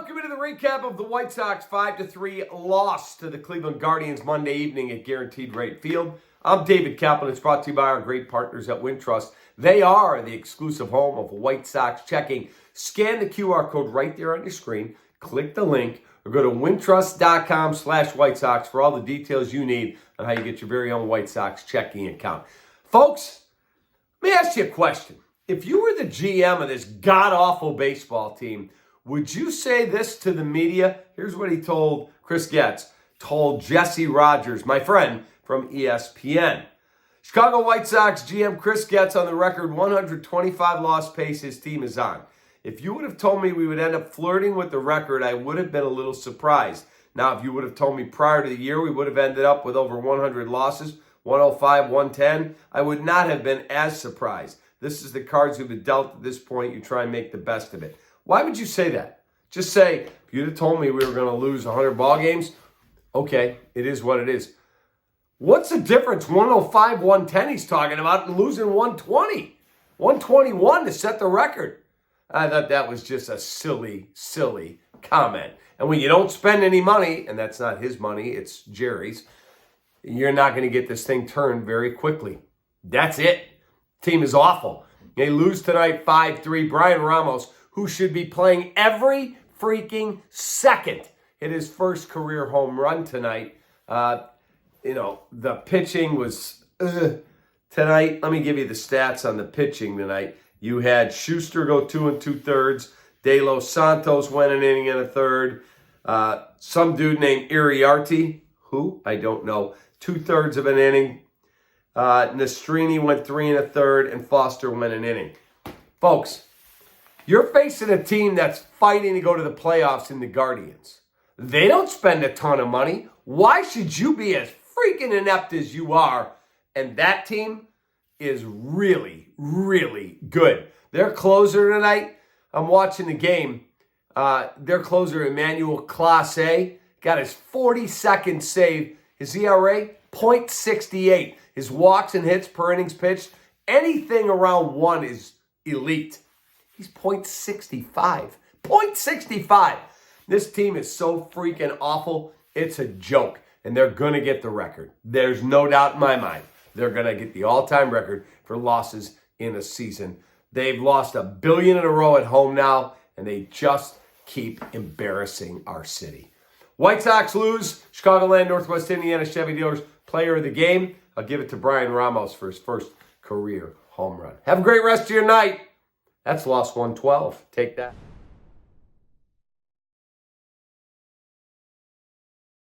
Welcome into the recap of the White Sox 5-3 loss to the Cleveland Guardians Monday evening at Guaranteed Rate Field. I'm David Kaplan. It's brought to you by our great partners at Wintrust. They are the exclusive home of White Sox checking. Scan the QR code right there on your screen. Click the link or go to wintrust.com/White Sox for all the details you need on how you get your very own White Sox checking account. Folks, let me ask you a question. If you were the GM of this god-awful baseball team, would you say this to the media? Here's what he told Getz, told Jesse Rogers, my friend from ESPN. Chicago White Sox GM Getz on the record 125 loss pace his team is on. If you would have told me we would end up flirting with the record, I would have been a little surprised. Now, if you would have told me prior to the year we would have ended up with over 100 losses, 105, 110, I would not have been as surprised. This is the cards you've been dealt at this point. You try and make the best of it. Why would you say that? Just say, if you'd have told me we were going to lose 100 ball games, okay, it is what it is. What's the difference? 105, 110 he's talking about, and losing 120, 121 to set the record. I thought that was just a silly, silly comment. And when you don't spend any money, and that's not his money, it's Jerry's, you're not going to get this thing turned very quickly. That's it. Team is awful. They lose tonight 5-3. Brian Ramos, who should be playing every freaking second, hit his first career home run tonight. The pitching was tonight. Let me give you the stats on the pitching tonight. You had Schuster go 2 2/3. De Los Santos went an inning and a third. Some dude named Iriarte, who I don't know, 2/3 of an inning. Nastrini went 3 1/3, and Foster went an inning. Folks, you're facing a team that's fighting to go to the playoffs in the Guardians. They don't spend a ton of money. Why should you be as freaking inept as you are? And that team is really, really good. Their closer tonight, I'm watching the game. Their closer, Emmanuel Clase, got his 42nd save. His ERA, .68. His walks and hits per innings pitched, anything around 1 is elite. He's .65. .65. This team is so freaking awful, it's a joke. And they're going to get the record. There's no doubt in my mind. They're going to get the all-time record for losses in a season. They've lost $1 billion in a row at home now, and they just keep embarrassing our city. White Sox lose. Chicagoland, Northwest Indiana, Chevy Dealers, player of the game. I'll give it to Brian Ramos for his first career home run. Have a great rest of your night. That's loss 112. Take that.